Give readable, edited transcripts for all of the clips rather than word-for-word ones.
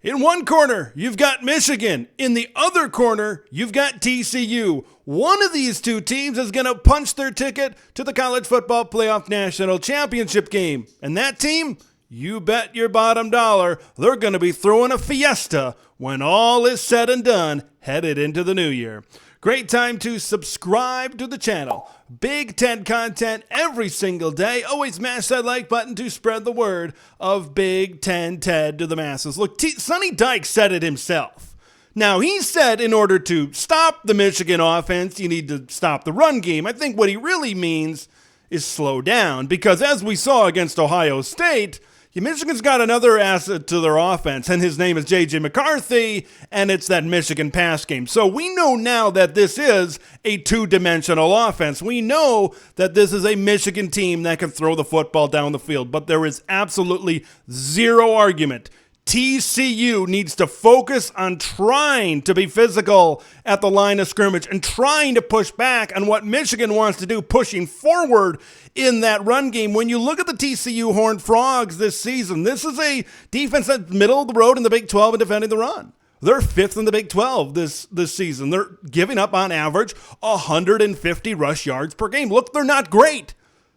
In one corner, you've got Michigan. In the other corner, you've got TCU. One of these two teams is going to punch their ticket to the College Football Playoff National Championship game. And that team, you bet your bottom dollar, they're going to be throwing a fiesta when all is said and done, headed into the new year. Great time to subscribe to the channel. Big Ten content every single day. Always smash that like button to spread the word of Big Ten Ted to the masses. Look, Sonny Dykes said it himself. Now, he said in order to stop the Michigan offense, you need to stop the run game. I think what he really means is slow down, because as we saw against Ohio State, Michigan's got another asset to their offense, and his name is JJ McCarthy, and it's that Michigan pass game. So we know now that this is a two-dimensional offense. We know that this is a Michigan team that can throw the football down the field, but there is absolutely zero argument. TCU needs to focus on trying to be physical at the line of scrimmage and trying to push back on what Michigan wants to do, pushing forward in that run game. When you look at the TCU Horned Frogs this season, this is a defense that's middle of the road in the Big 12 in defending the run. They're fifth in the Big 12 this season. They're giving up on average 150 rush yards per game. Look, they're not great.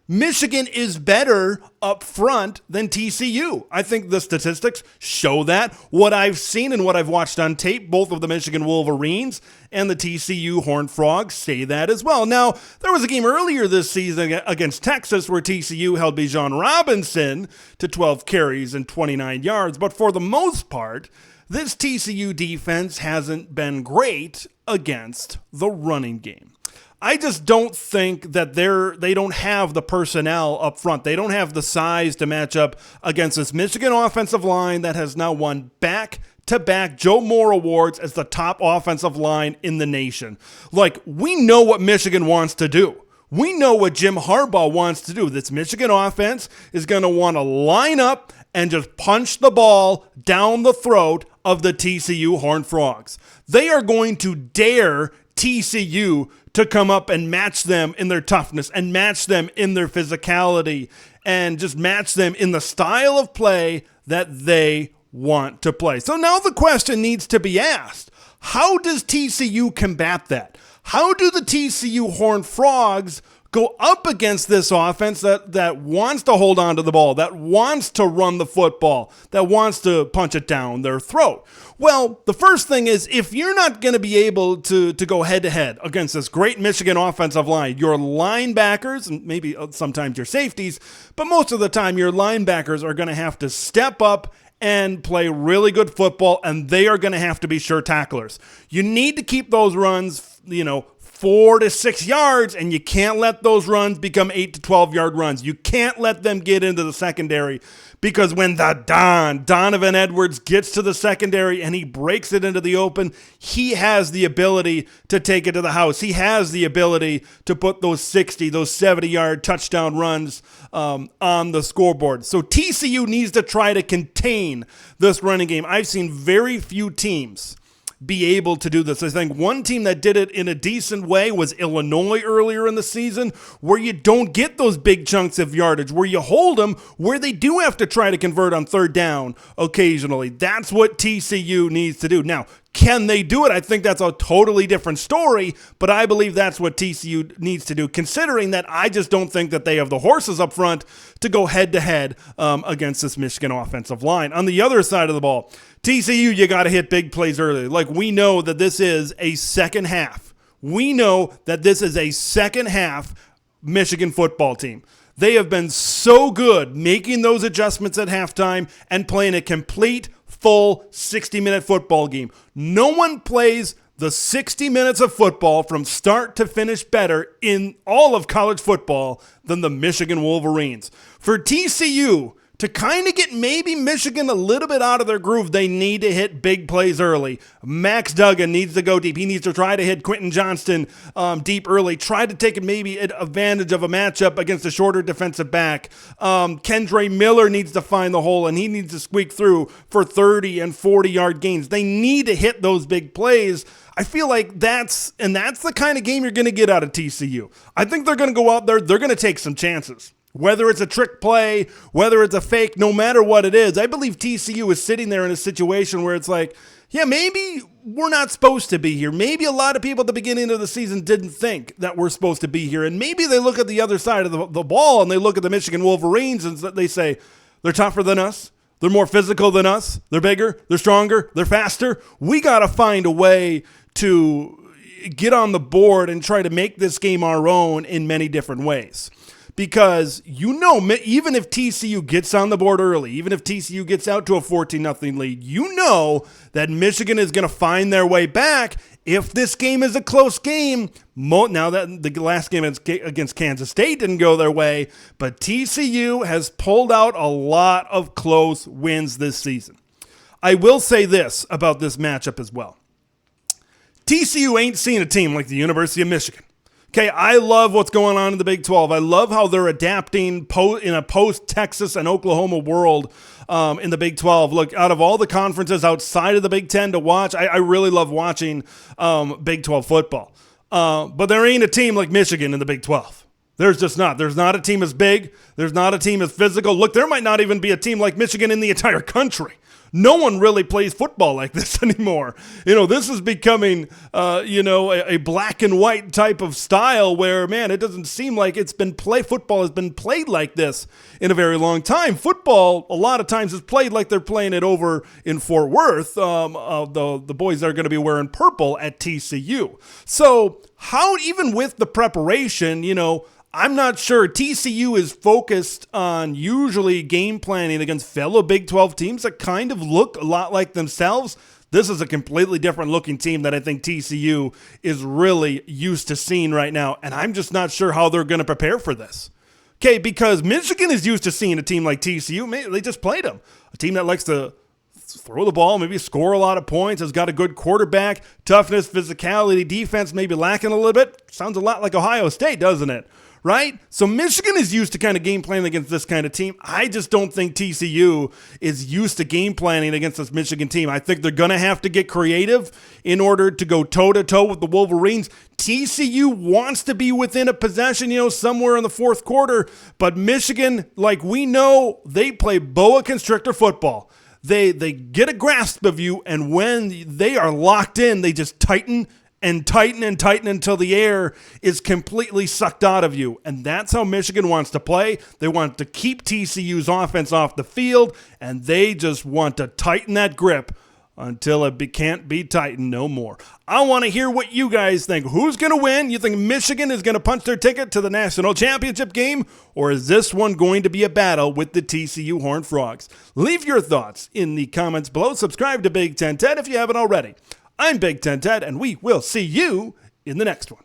Michigan is better up front than TCU. I think the statistics show that. What I've seen and what I've watched on tape, both of the Michigan Wolverines and the TCU Horned Frogs say that as well. Now, there was a game earlier this season against Texas where TCU held Bijan Robinson to 12 carries and 29 yards, but for the most part, this TCU defense hasn't been great against the running game. I just don't think that they don't have the personnel up front. They don't have the size to match up against this Michigan offensive line that has now won back-to-back Joe Moore awards as the top offensive line in the nation. Like, we know what Michigan wants to do. We know what Jim Harbaugh wants to do. This Michigan offense is going to want to line up and just punch the ball down the throat of the TCU Horned Frogs. They are going to dare TCU to come up and match them in their toughness and match them in their physicality and just match them in the style of play that they want to play. So now the question needs to be asked. How does TCU combat that? How do the TCU Horned Frogs go up against this offense that wants to hold on to the ball, that wants to run the football, that wants to punch it down their throat? Well, the first thing is, if you're not going to be able to go head-to-head against this great Michigan offensive line, your linebackers, and maybe sometimes your safeties, but most of the time your linebackers are going to have to step up and play really good football, and they are going to have to be sure tacklers. You need to keep those runs, 4 to 6 yards, and you can't let those runs become 8 to 12 yard runs. You can't let them get into the secondary, because when the Donovan Edwards gets to the secondary and he breaks it into the open, he has the ability to take it to the house. He has the ability to put those 60, those 70 yard touchdown runs on the scoreboard. So TCU needs to try to contain this running game. I've seen very few teams be able to do this. I think one team that did it in a decent way was Illinois earlier in the season, where you don't get those big chunks of yardage, where you hold them, where they do have to try to convert on third down occasionally. That's what TCU needs to do. Now, can they do it? I think that's a totally different story, but I believe that's what TCU needs to do, considering that I just don't think that they have the horses up front to go head-to-head against this Michigan offensive line. On the other side of the ball, TCU, you got to hit big plays early. Like, we know that this is a second half. We know that this is a second half Michigan football team. They have been so good making those adjustments at halftime and playing a complete, full 60-minute football game. No one plays the 60 minutes of football from start to finish better in all of college football than the Michigan Wolverines. For TCU to kind of get maybe Michigan a little bit out of their groove, they need to hit big plays early. Max Duggan needs to go deep. He needs to try to hit Quentin Johnston deep early. Try to take maybe advantage of a matchup against a shorter defensive back. Kendre Miller needs to find the hole, and he needs to squeak through for 30 and 40-yard gains. They need to hit those big plays. I feel like that's the kind of game you're going to get out of TCU. I think they're going to go out there. They're going to take some chances. Whether it's a trick play, whether it's a fake, no matter what it is, I believe TCU is sitting there in a situation where it's like, yeah, maybe we're not supposed to be here. Maybe a lot of people at the beginning of the season didn't think that we're supposed to be here. And maybe they look at the other side of the ball and they look at the Michigan Wolverines and they say, they're tougher than us. They're more physical than us. They're bigger. They're stronger. They're faster. We got to find a way to get on the board and try to make this game our own in many different ways. Because, even if TCU gets on the board early, even if TCU gets out to a 14-0 lead, you know that Michigan is going to find their way back if this game is a close game. Now that the last game against Kansas State didn't go their way, but TCU has pulled out a lot of close wins this season. I will say this about this matchup as well. TCU ain't seen a team like the University of Michigan. Okay, I love what's going on in the Big 12. I love how they're adapting in a post-Texas and Oklahoma world in the Big 12. Look, out of all the conferences outside of the Big 10 to watch, I really love watching Big 12 football. But there ain't a team like Michigan in the Big 12. There's just not. There's not a team as big. There's not a team as physical. Look, there might not even be a team like Michigan in the entire country. No one really plays football like this anymore. This is becoming, a black and white type of style where, man, it doesn't seem like football has been played like this in a very long time. Football, a lot of times, is played like they're playing it over in Fort Worth. The boys that are going to be wearing purple at TCU. So how, even with the preparation, I'm not sure. TCU is focused on usually game planning against fellow Big 12 teams that kind of look a lot like themselves. This is a completely different looking team that I think TCU is really used to seeing right now, and I'm just not sure how they're going to prepare for this. Okay, because Michigan is used to seeing a team like TCU. They just played them. A team that likes to throw the ball, maybe score a lot of points, has got a good quarterback, toughness, physicality, defense maybe lacking a little bit. Sounds a lot like Ohio State, doesn't it? Right? So Michigan is used to kind of game planning against this kind of team. I just don't think TCU is used to game planning against this Michigan team. I think they're going to have to get creative in order to go toe-to-toe with the Wolverines. TCU wants to be within a possession, somewhere in the fourth quarter, but Michigan, like we know, they play boa constrictor football. They get a grasp of you, and when they are locked in, they just tighten and tighten and tighten until the air is completely sucked out of you. And that's how Michigan wants to play. They want to keep TCU's offense off the field, and they just want to tighten that grip until it can't be tightened no more. I want to hear what you guys think. Who's going to win? You think Michigan is going to punch their ticket to the national championship game, or is this one going to be a battle with the TCU Horned Frogs? Leave your thoughts in the comments below. Subscribe to Big Ten Ted if you haven't already. I'm Big Ten Ted, and we will see you in the next one.